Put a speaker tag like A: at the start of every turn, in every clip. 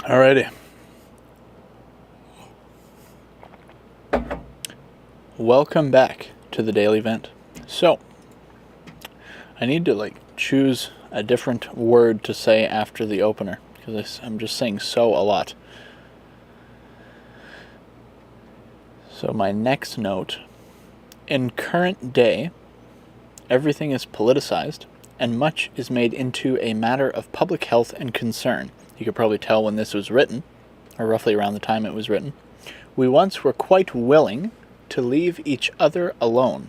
A: Alrighty. Welcome back to the Daily Vent. So, I need to choose a different word to say after the opener because I'm just saying so a lot. So my next note, in current day, everything is politicized and much is made into a matter of public health and concern. You could probably tell when this was written, or roughly around the time it was written. We once were quite willing to leave each other alone.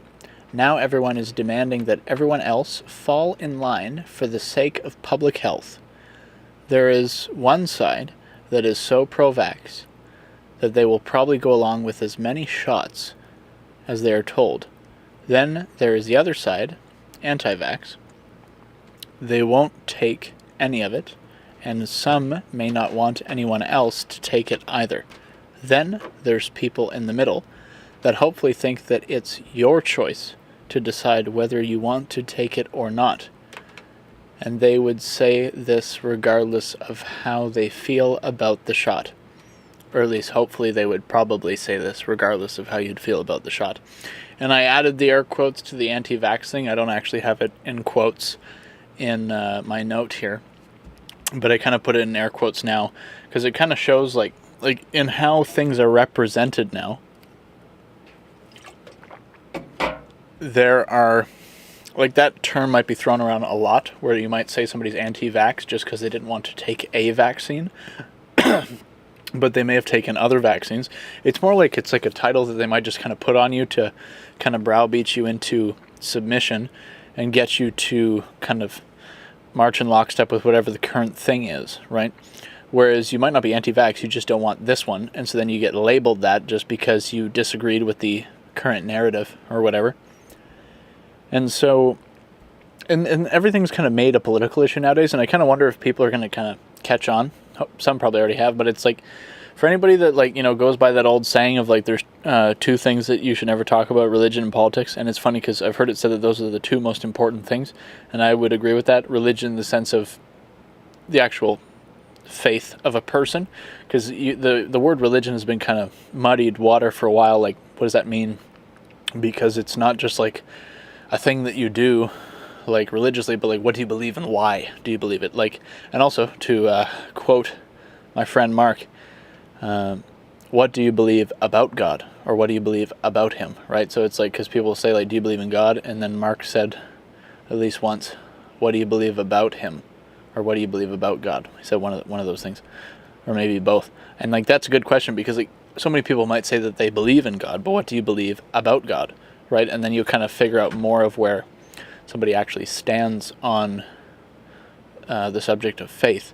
A: Now everyone is demanding that everyone else fall in line for the sake of public health. There is one side that is so pro-vax that they will probably go along with as many shots as they are told. Then there is the other side, anti-vax. They won't take any of it, and some may not want anyone else to take it either. Then there's people in the middle that hopefully think that it's your choice to decide whether you want to take it or not. And they would say this regardless of how they feel about the shot. Or at least hopefully they would probably say this regardless of how you'd feel about the shot. And I added the air quotes to the anti-vax thing. I don't actually have it in quotes in my note here. But I kind of put it in air quotes now because it kind of shows like in how things are represented now. There are, that term might be thrown around a lot, where you might say somebody's anti-vax just because they didn't want to take a vaccine, but they may have taken other vaccines. It's more like it's like a title that they might just kind of put on you to kind of browbeat you into submission and get you to kind of march in lockstep with whatever the current thing is, right? Whereas you might not be anti-vax, you just don't want this one, and so then you get labeled that just because you disagreed with the current narrative or whatever. And so, and everything's kind of made a political issue nowadays, and I kind of wonder if people are going to kind of catch on. Some probably already have, but it's like, for anybody that goes by that old saying of there's two things that you should never talk about, religion and politics, and it's funny because I've heard it said that those are the two most important things, and I would agree with that. Religion in the sense of the actual faith of a person, because the word religion has been kind of muddied water for a while. Like, what does that mean? Because it's not just like a thing that you do religiously, but what do you believe and why do you believe it? And also to quote my friend Mark, what do you believe about God, or what do you believe about him, right? So it's because people say do you believe in God? And then Mark said at least once, what do you believe about him, or what do you believe about God? He said one of those things, or maybe both. And that's a good question, because so many people might say that they believe in God, but what do you believe about God, right? And then you kind of figure out more of where somebody actually stands on the subject of faith.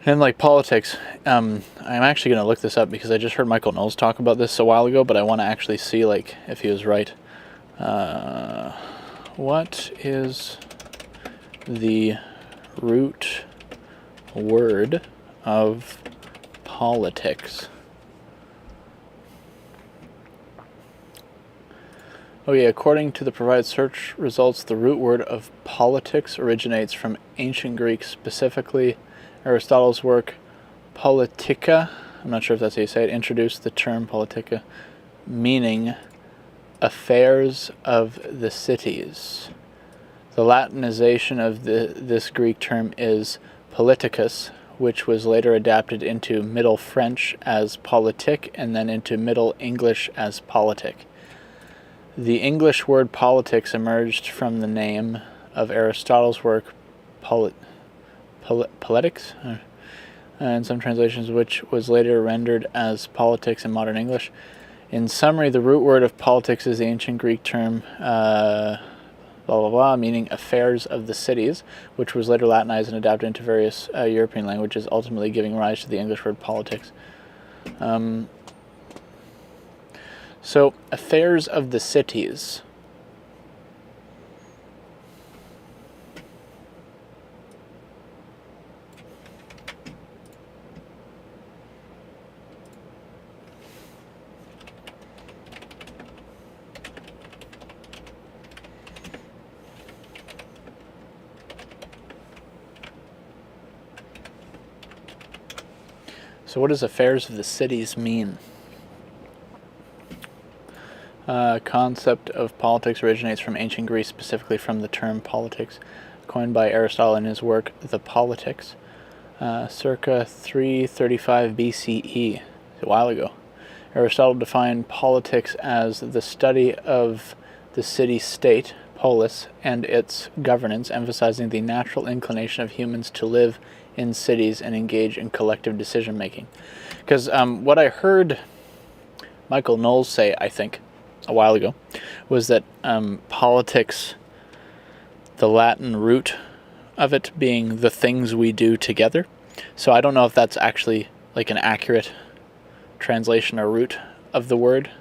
A: And politics, I'm actually going to look this up because I just heard Michael Knowles talk about this a while ago, but I want to actually see if he was right. What is the root word of politics? Oh yeah, according to the provided search results, the root word of politics originates from ancient Greek, specifically Aristotle's work Politica. I'm not sure if that's how you say it. Introduced the term politica, meaning affairs of the cities. The Latinization of this Greek term is politicus, which was later adapted into Middle French as politique and then into Middle English as politic. The English word politics emerged from the name of Aristotle's work Politics, in some translations, which was later rendered as politics in modern English. In summary, the root word of politics is the ancient Greek term blah blah blah, meaning affairs of the cities, which was later Latinized and adapted into various European languages, ultimately giving rise to the English word politics. So, affairs of the cities. So what does affairs of the cities mean? Concept of politics originates from ancient Greece, specifically from the term politics, coined by Aristotle in his work The Politics, circa 335 BCE, a while ago. Aristotle defined politics as the study of the city-state, polis, and its governance, emphasizing the natural inclination of humans to live in cities and engage in collective decision-making. Because what I heard Michael Knowles say, I think, a while ago, was that politics, the Latin root of it being the things we do together. So I don't know if that's actually like an accurate translation or root of the word,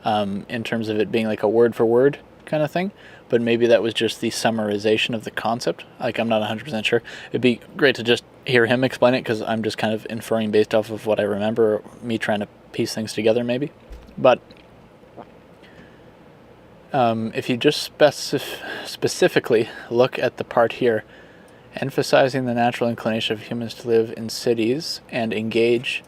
A: in terms of it being like a word for word kind of thing, but maybe that was just the summarization of the concept. Like, I'm not 100% sure. It'd be great to just hear him explain it, because I'm just kind of inferring based off of what I remember, or me trying to piece things together maybe. But if you just specifically look at the part here, emphasizing the natural inclination of humans to live in cities and engage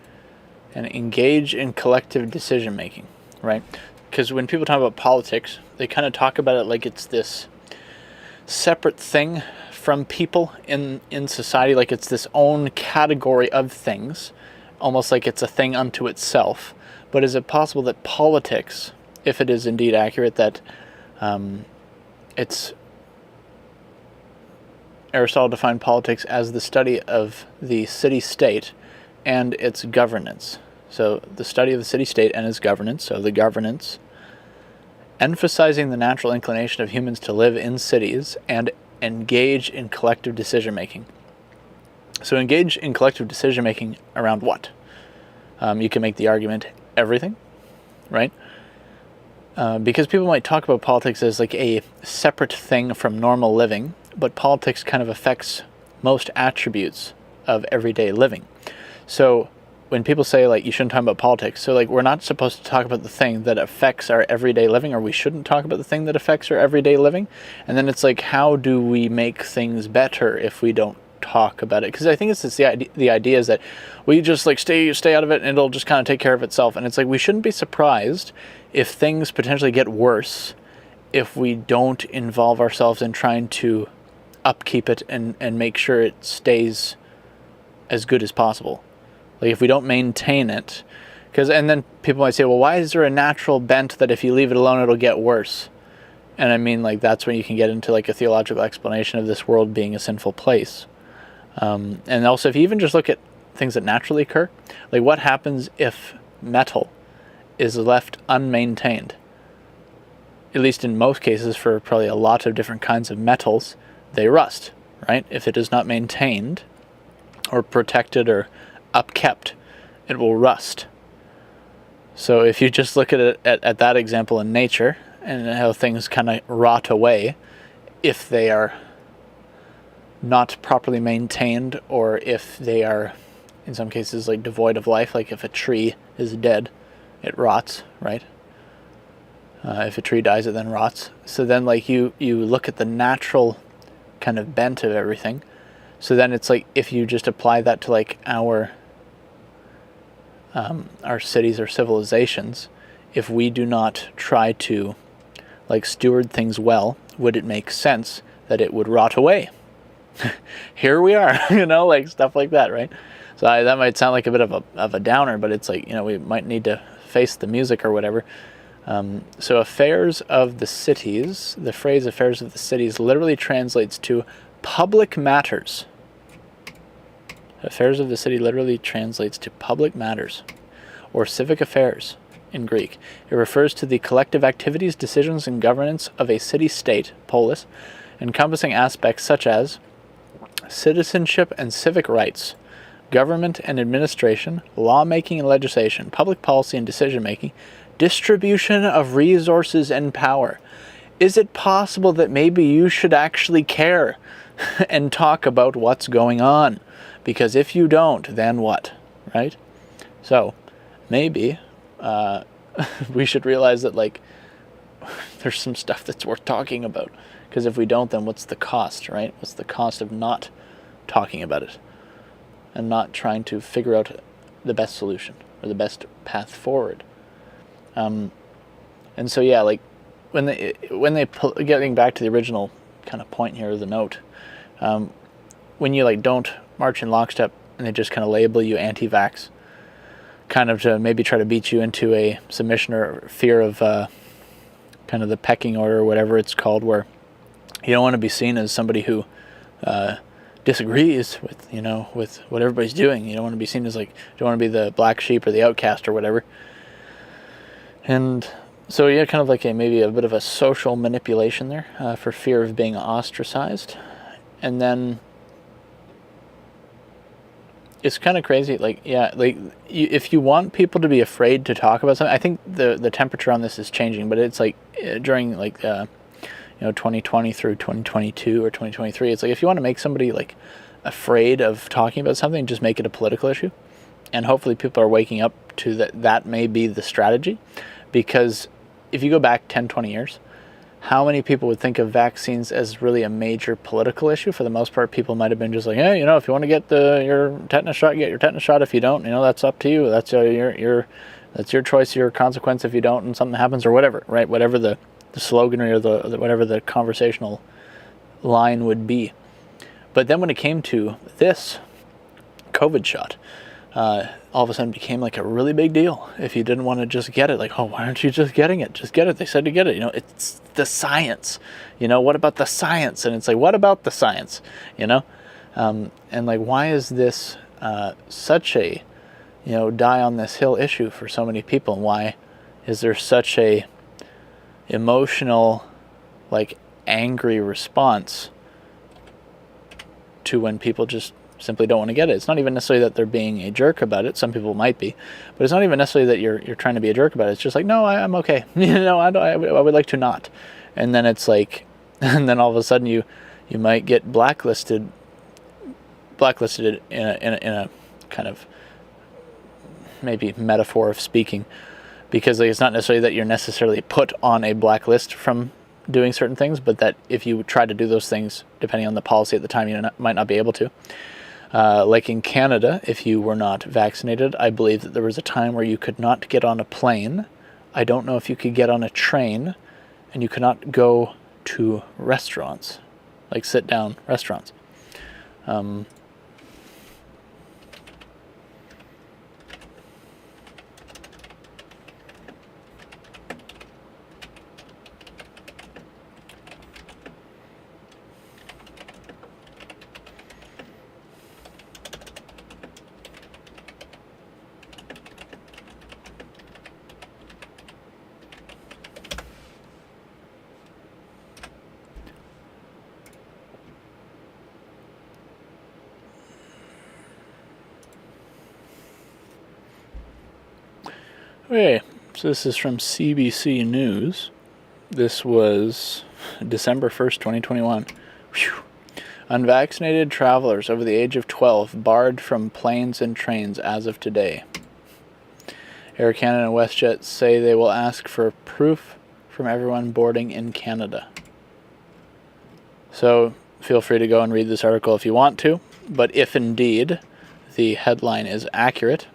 A: in collective decision making, right? Because when people talk about politics, they kind of talk about it like it's this separate thing from people in society, like it's this own category of things, almost like it's a thing unto itself. But is it possible that politics, if it is indeed accurate, that Aristotle defined politics as the study of the city-state and its governance. So the study of the city-state and its governance, so the governance, emphasizing the natural inclination of humans to live in cities and engage in collective decision-making. So engage in collective decision-making around what? You can make the argument, everything, right? Because people might talk about politics as like a separate thing from normal living, but politics kind of affects most attributes of everyday living. So when people say like you shouldn't talk about politics, so like we're not supposed to talk about the thing that affects our everyday living, or we shouldn't talk about the thing that affects our everyday living. And then it's like, how do we make things better if we don't talk about it? Because I think it's the idea is that we just like stay out of it and it'll just kind of take care of itself. And it's like, we shouldn't be surprised if things potentially get worse if we don't involve ourselves in trying to upkeep it and make sure it stays as good as possible. Like if we don't maintain it, and then people might say, well, why is there a natural bent that if you leave it alone it'll get worse? And I mean, like, that's when you can get into like a theological explanation of this world being a sinful place. And also, if you even just look at things that naturally occur, like what happens if metal is left unmaintained? At least in most cases, for probably a lot of different kinds of metals, they rust, right? If it is not maintained or protected or upkept, it will rust. So if you just look at it at that example in nature and how things kind of rot away if they are not properly maintained, or if they are in some cases like devoid of life, like if a tree is dead, it rots, right? If a tree dies, it then rots. So then like you look at the natural kind of bent of everything. So then it's like, if you just apply that to like our cities or civilizations, if we do not try to like steward things well, would it make sense that it would rot away? Here we are, like stuff like that, right? So that might sound like a bit of a downer, but it's like, we might need to face the music or whatever. So affairs of the cities, the phrase affairs of the cities literally translates to public matters. Affairs of the city literally translates to public matters, or civic affairs in Greek. It refers to the collective activities, decisions, and governance of a city-state, polis, encompassing aspects such as citizenship and civic rights, government and administration, lawmaking and legislation, public policy and decision-making, distribution of resources and power. Is it possible that maybe you should actually care and talk about what's going on? Because if you don't, then what, right? So maybe we should realize that like there's some stuff that's worth talking about. Because if we don't, then what's the cost, right? What's the cost of not talking about it and not trying to figure out the best solution or the best path forward. And so yeah, like when they getting back to the original kind of point here of the note, when you like don't march in lockstep and they just kind of label you anti-vax, kind of to maybe try to beat you into a submission or fear of kind of the pecking order or whatever it's called, where you don't want to be seen as somebody who disagrees with, you know, with what everybody's doing. You don't want to be seen as like, you don't want to be the black sheep or the outcast or whatever. And so yeah, kind of like maybe a bit of a social manipulation there for fear of being ostracized. And then it's kind of crazy, like, yeah, like if you want people to be afraid to talk about something, I think the temperature on this is changing, but it's like during like 2020 through 2022 or 2023, it's like if you want to make somebody like afraid of talking about something, just make it a political issue. And hopefully people are waking up to that may be the strategy. Because if you go back 10, 20 years, how many people would think of vaccines as really a major political issue? For the most part, people might have been just like, hey, you know, if you want to get your tetanus shot, get your tetanus shot. If you don't, you know, that's up to you. That's your choice, your consequence if you don't and something happens or whatever, right? Whatever the slogan or the whatever the conversational line would be. But then when it came to this COVID shot, all of a sudden became like a really big deal. If you didn't want to just get it, like, oh, why aren't you just getting it? Just get it. They said to get it. You know, it's the science. You know, what about the science? And it's like, what about the science? You know, and like, why is this such a, you know, die on this hill issue for so many people? And why is there such a emotional, like, angry response to when people just simply don't want to get it? It's not even necessarily that they're being a jerk about it. Some people might be, but it's not even necessarily that you're trying to be a jerk about it. It's just like, no, I'm okay. You know, I would like to not. And then it's like, and then all of a sudden you might get blacklisted in a kind of maybe metaphor of speaking, because like, it's not necessarily that you're necessarily put on a blacklist from doing certain things, but that if you try to do those things, depending on the policy at the time, you might not be able to. Like in Canada, if you were not vaccinated, I believe that there was a time where you could not get on a plane. I don't know if you could get on a train, and you could not go to restaurants, like sit-down restaurants. Okay, so this is from CBC News. This was December 1st, 2021. Whew. Unvaccinated travelers over the age of 12 barred from planes and trains as of today. Air Canada and WestJet say they will ask for proof from everyone boarding in Canada. So feel free to go and read this article if you want to, but if indeed the headline is accurate,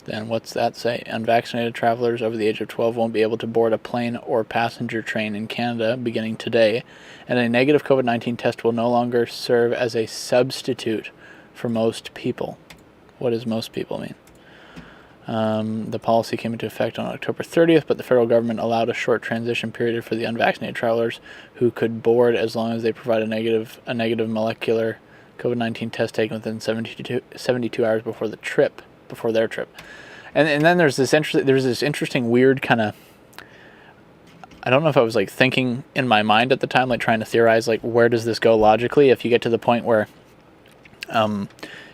A: then what's that say? Unvaccinated travelers over the age of 12 won't be able to board a plane or passenger train in Canada beginning today, and a negative COVID-19 test will no longer serve as a substitute for most people. What does most people mean? The policy came into effect on October 30th, but the federal government allowed a short transition period for the unvaccinated travelers who could board as long as they provide a negative molecular COVID-19 test taken within 72 hours before their trip. And then there's this interesting weird kind of, I don't know if I was like thinking in my mind at the time, like trying to theorize like where does this go logically if you get to the point where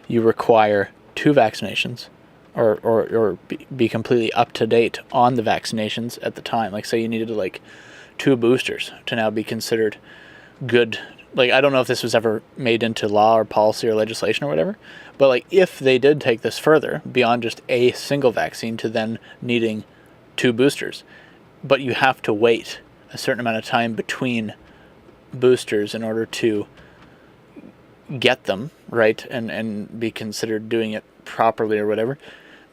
A: you require 2 vaccinations or be completely up to date on the vaccinations at the time. Like say you needed like 2 boosters to now be considered good. Like, I don't know if this was ever made into law or policy or legislation or whatever, but like if they did take this further beyond just a single vaccine to then needing 2 boosters, but you have to wait a certain amount of time between boosters in order to get them, right, and be considered doing it properly or whatever,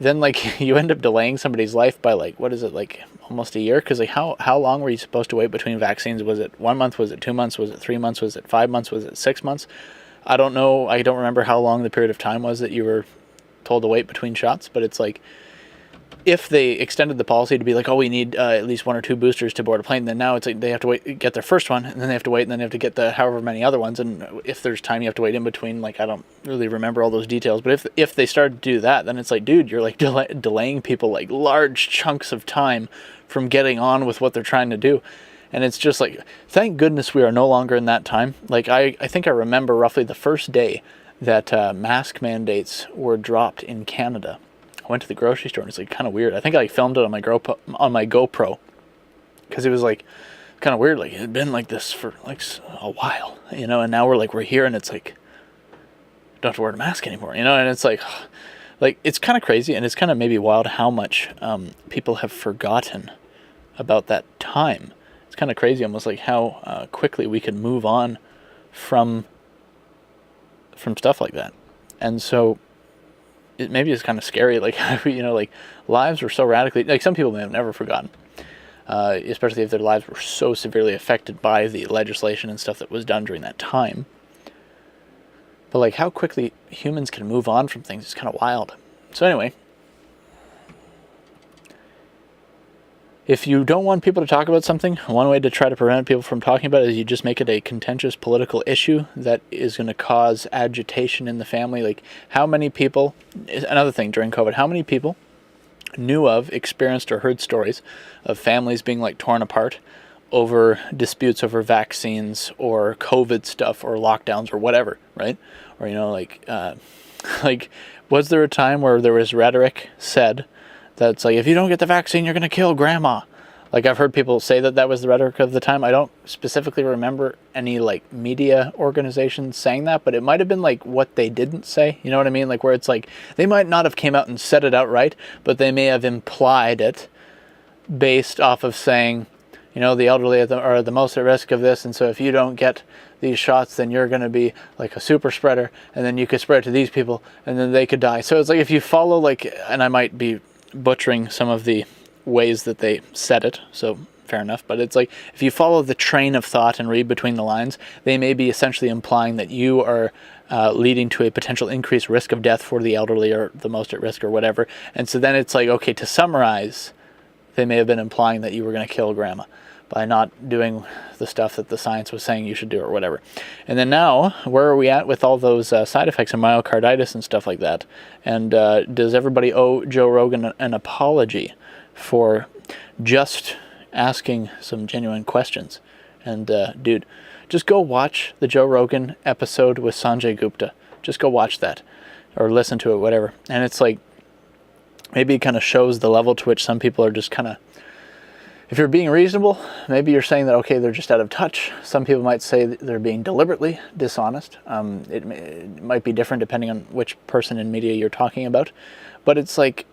A: then like you end up delaying somebody's life by like, what is it, like almost a year? Because like how long were you supposed to wait between vaccines? Was it 1 month? Was it 2 months? Was it 3 months? Was it 5 months? Was it 6 months? I don't know. I don't remember how long the period of time was that you were told to wait between shots, but it's like, if they extended the policy to be like, oh, we need at least 1 or 2 boosters to board a plane, then now it's like they have to wait, get their first one, and then they have to wait, and then they have to get the however many other ones, and if there's time you have to wait in between, like, I don't really remember all those details, but if they start to do that, then it's like, dude, you're like delaying people like large chunks of time from getting on with what they're trying to do. And it's just like, thank goodness we are no longer in that time. Like, I think I remember roughly the first day that mask mandates were dropped in Canada. I went to the grocery store and it's like kind of weird. I think I filmed it on my GoPro because it was like kind of weird. Like, it had been like this for like a while, you know, and now we're here and it's like, don't have to wear a mask anymore, you know, and it's like it's kind of crazy, and it's kind of maybe wild how much people have forgotten about that time. It's kind of crazy, almost like how quickly we could move on from stuff like that. And so maybe it's kind of scary, like, you know, like lives were so radically, like some people may have never forgotten, especially if their lives were so severely affected by the legislation and stuff that was done during that time. But like how quickly humans can move on from things is kind of wild. So anyway, if you don't want people to talk about something, one way to try to prevent people from talking about it is you just make it a contentious political issue that is going to cause agitation in the family. Like, how many people, another thing during COVID, how many people knew of, experienced, or heard stories of families being like torn apart over disputes over vaccines or COVID stuff or lockdowns or whatever, right? Or, you know, like was there a time where there was rhetoric said that's like, if you don't get the vaccine, you're going to kill grandma? Like, I've heard people say that was the rhetoric of the time. I don't specifically remember any like media organizations saying that, but it might have been like what they didn't say. You know what I mean? Like, where it's like they might not have came out and said it outright, but they may have implied it based off of saying, you know, the elderly are the most at risk of this, and so if you don't get these shots, then you're going to be like a super spreader, and then you could spread it to these people, and then they could die. So it's like, if you follow like, and I might be butchering some of the ways that they said it, so fair enough, but it's like, if you follow the train of thought and read between the lines, they may be essentially implying that you are leading to a potential increased risk of death for the elderly or the most at risk or whatever. And so then it's like, okay, to summarize, they may have been implying that you were going to kill grandma by not doing the stuff that the science was saying you should do or whatever. And then now, where are we at with all those side effects and myocarditis and stuff like that? And does everybody owe Joe Rogan an apology for just asking some genuine questions? And dude, just go watch the Joe Rogan episode with Sanjay Gupta. Just go watch that or listen to it, whatever. And it's like, maybe it kind of shows the level to which some people are just kind of, if you're being reasonable, maybe you're saying that, okay, they're just out of touch. Some people might say that they're being deliberately dishonest. It might be different depending on which person in media you're talking about. But it's like,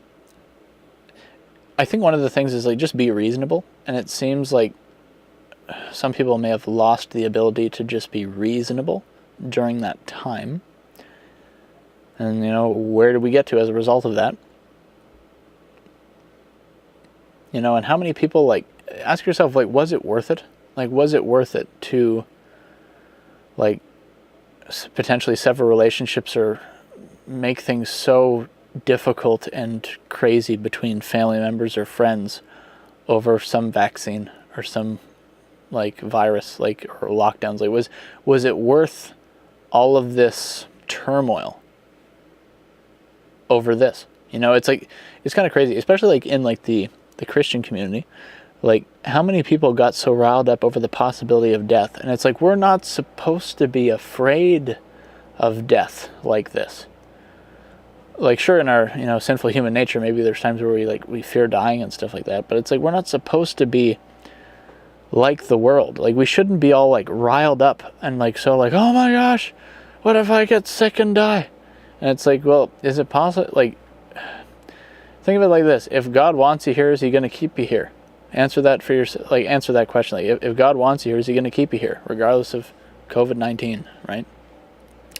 A: I think one of the things is like, just be reasonable. And it seems like some people may have lost the ability to just be reasonable during that time. And, you know, where did we get to as a result of that? You know, and how many people, like, ask yourself, like, was it worth it? Like, was it worth it to, like, potentially sever relationships or make things so difficult and crazy between family members or friends over some vaccine or some, like, virus, like, or lockdowns? Like, was it worth all of this turmoil over this? You know, it's like, it's kind of crazy, especially, like, in, like, the Christian community. Like, how many people got so riled up over the possibility of death? And it's like, we're not supposed to be afraid of death like this. Like, sure, in our, you know, sinful human nature, maybe there's times where we fear dying and stuff like that, but it's like, we're not supposed to be like the world. Like, we shouldn't be all like riled up and like, so like, oh my gosh, what if I get sick and die? And it's like, well, is it possible? Like, think of it like this: if God wants you here, is He going to keep you here? Answer that for yourself. Like, answer that question. Like, if God wants you here, is He going to keep you here, regardless of COVID-19, right?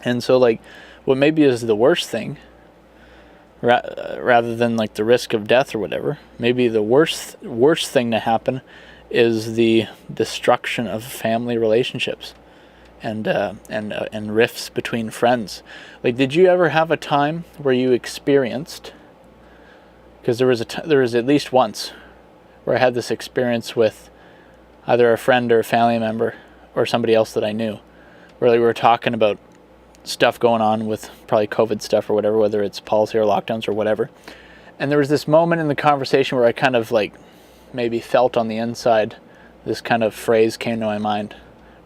A: And so, like, what maybe is the worst thing rather than like the risk of death or whatever. Maybe the worst thing to happen is the destruction of family relationships and rifts between friends. Like, did you ever have a time where you experienced? Because there was at least once where I had this experience with either a friend or a family member or somebody else that I knew, where we were talking about stuff going on with probably COVID stuff or whatever, whether it's policy or lockdowns or whatever. And there was this moment in the conversation where I kind of like maybe felt on the inside this kind of phrase came to my mind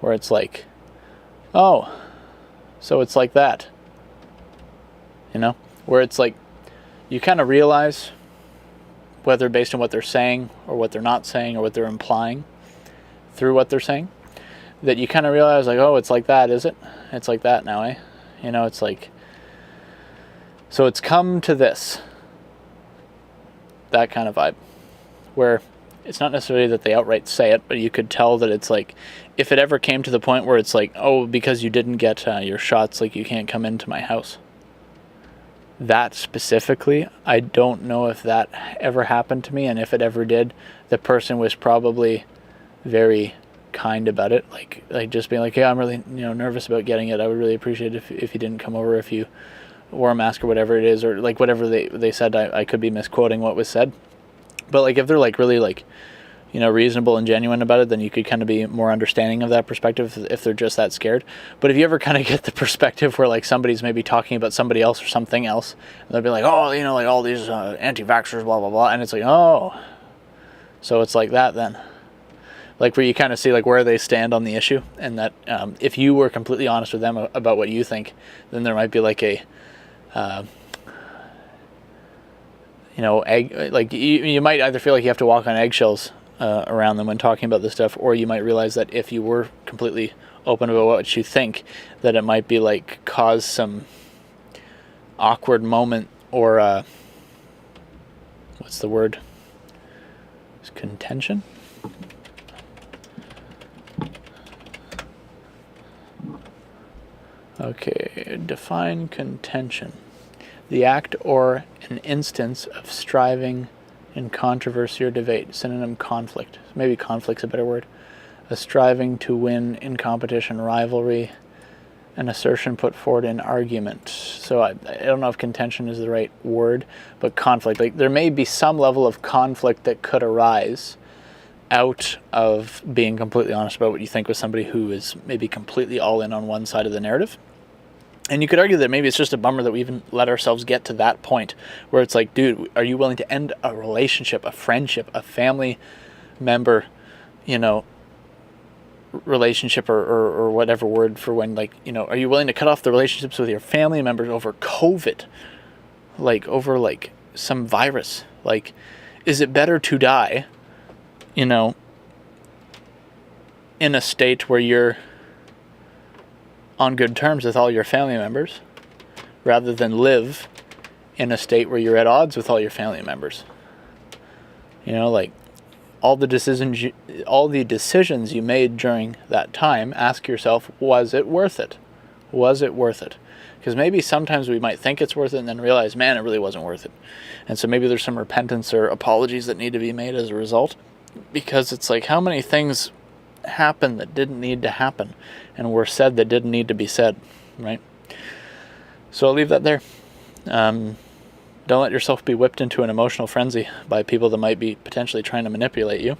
A: where it's like, oh, so it's like that, where it's like you kind of realize, whether based on what they're saying or what they're not saying or what they're implying through what they're saying, that you kind of realize like, oh, it's like that, is it? It's like that now, eh? It's like, so it's come to this, that kind of vibe, where it's not necessarily that they outright say it, but you could tell that it's like, if it ever came to the point where it's like, oh, because you didn't get your shots, like you can't come into my house. That specifically, I don't know if that ever happened to me, and if it ever did, the person was probably very kind about it, like just being like, yeah, I'm really nervous about getting it. I would really appreciate it if you didn't come over, if you wore a mask or whatever it is, or like whatever they said. I could be misquoting what was said, but like if they're like really like reasonable and genuine about it, then you could kind of be more understanding of that perspective if they're just that scared. But if you ever kind of get the perspective where like somebody's maybe talking about somebody else or something else, and they'll be like, oh, like all these anti-vaxxers, blah blah blah, and it's like, oh, so it's like that then. Like where you kind of see like where they stand on the issue, and that if you were completely honest with them about what you think, then there might be like a like you might either feel like you have to walk on eggshells around them when talking about this stuff, or you might realize that if you were completely open about what you think, that it might be like cause some awkward moment, or what's the word? It's contention? Okay, define contention. The act or an instance of striving in controversy or debate. Synonym, conflict. Maybe conflict's a better word. A striving to win in competition, rivalry, an assertion put forward in argument. So I don't know if contention is the right word, but conflict. Like there may be some level of conflict that could arise out of being completely honest about what you think with somebody who is maybe completely all in on one side of the narrative. And you could argue that maybe it's just a bummer that we even let ourselves get to that point where it's like, dude, are you willing to end a relationship, a friendship, a family member, relationship or whatever word for when, like, are you willing to cut off the relationships with your family members over COVID? Like over like some virus? Like, is it better to die, in a state where you're on good terms with all your family members, rather than live in a state where you're at odds with all your family members? Like all the decisions you made during that time, ask yourself, was it worth it? Was it worth it? Because maybe sometimes we might think it's worth it and then realize, man, it really wasn't worth it. And so maybe there's some repentance or apologies that need to be made as a result. Because it's like, how many things happened that didn't need to happen and were said that didn't need to be said, right? So I'll leave that there. Don't let yourself be whipped into an emotional frenzy by people that might be potentially trying to manipulate you.